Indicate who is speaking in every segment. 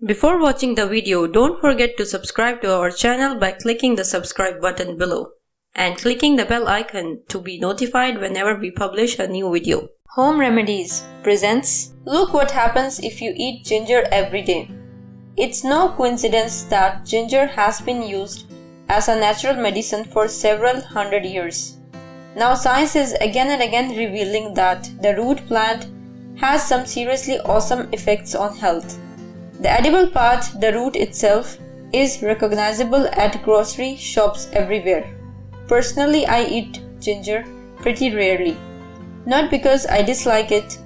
Speaker 1: Before watching the video, don't forget to subscribe to our channel by clicking the subscribe button below and clicking the bell icon to be notified whenever we publish a new video. Home Remedies presents Look What Happens If You Eat Ginger Every Day. It's no coincidence that ginger has been used as a natural medicine for several hundred years. Now science is again and again revealing that the root plant has some seriously awesome effects on health. The edible part, the root itself, is recognizable at grocery shops everywhere. Personally, I eat ginger pretty rarely. Not because I dislike it,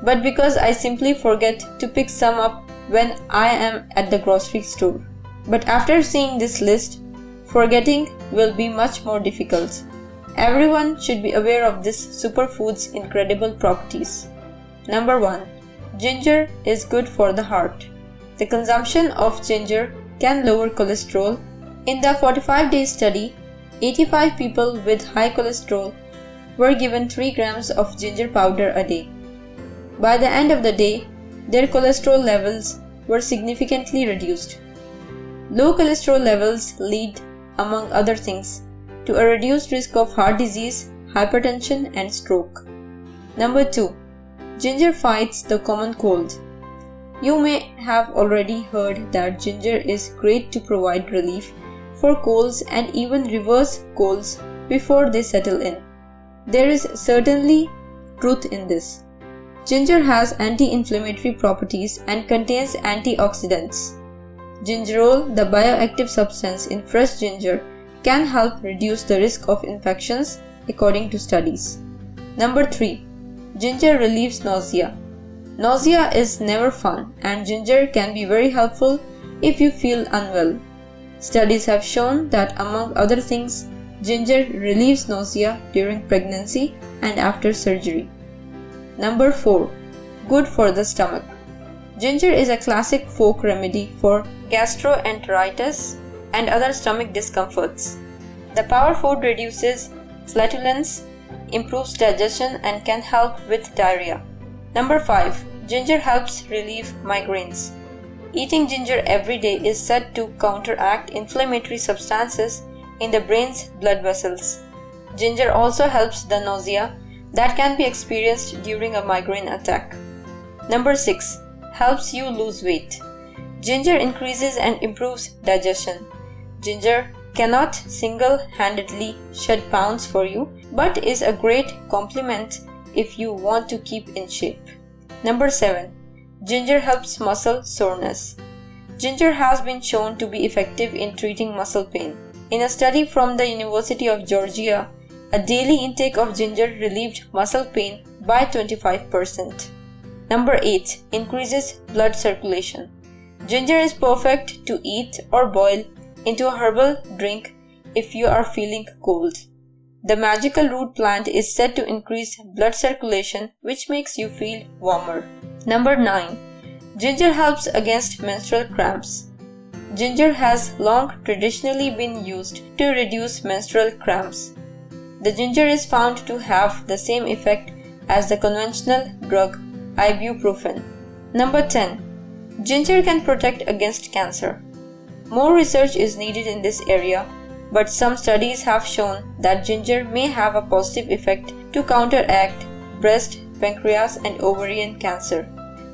Speaker 1: but because I simply forget to pick some up when I am at the grocery store. But after seeing this list, forgetting will be much more difficult. Everyone should be aware of this superfood's incredible properties. Number 1. Ginger is good for the heart. The consumption of ginger can lower cholesterol. In the 45-day study, 85 people with high cholesterol were given 3 grams of ginger powder a day. By the end of the day, their cholesterol levels were significantly reduced. Low cholesterol levels lead, among other things, to a reduced risk of heart disease, hypertension, and stroke. Number 2. Ginger fights the common cold. You may have already heard that ginger is great to provide relief for colds and even reverse colds before they settle in. There is certainly truth in this. Ginger has anti-inflammatory properties and contains antioxidants. Gingerol, the bioactive substance in fresh ginger, can help reduce the risk of infections according to studies. Number 3. Ginger relieves nausea. Nausea is never fun, and ginger can be very helpful if you feel unwell. Studies have shown that, among other things, ginger relieves nausea during pregnancy and after surgery. Number 4. Good for the stomach. Ginger is a classic folk remedy for gastroenteritis and other stomach discomforts. The power food reduces flatulence, improves digestion, and can help with diarrhea. Number 5. Ginger helps relieve migraines. Eating ginger every day is said to counteract inflammatory substances in the brain's blood vessels. Ginger also helps the nausea that can be experienced during a migraine attack. Number 6. Helps you lose weight. Ginger increases and improves digestion. Ginger cannot single-handedly shed pounds for you, but is a great complement if you want to keep in shape. Number 7. Ginger helps muscle soreness. Ginger has been shown to be effective in treating muscle pain. In a study from the University of Georgia, a daily intake of ginger relieved muscle pain by 25%. Number 8. Increases blood circulation. Ginger is perfect to eat or boil into a herbal drink if you are feeling cold. The magical root plant is said to increase blood circulation, which makes you feel warmer. Number 9. Ginger helps against menstrual cramps. Ginger has long traditionally been used to reduce menstrual cramps. The ginger is found to have the same effect as the conventional drug ibuprofen. Number 10. Ginger can protect against cancer. More research is needed in this area, but some studies have shown that ginger may have a positive effect to counteract breast, pancreas, and ovarian cancer.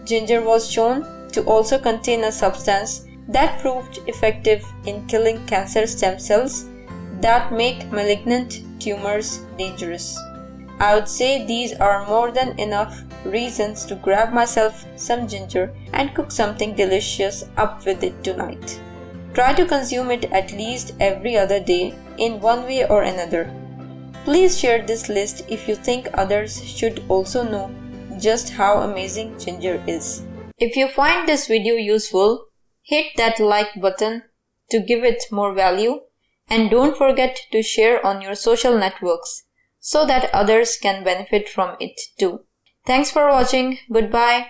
Speaker 1: Ginger was shown to also contain a substance that proved effective in killing cancer stem cells that make malignant tumors dangerous. I would say these are more than enough reasons to grab myself some ginger and cook something delicious up with it tonight. Try to consume it at least every other day in one way or another. Please share this list if you think others should also know just how amazing ginger is. If you find this video useful, hit that like button to give it more value, and don't forget to share on your social networks so that others can benefit from it too. Thanks for watching. Goodbye.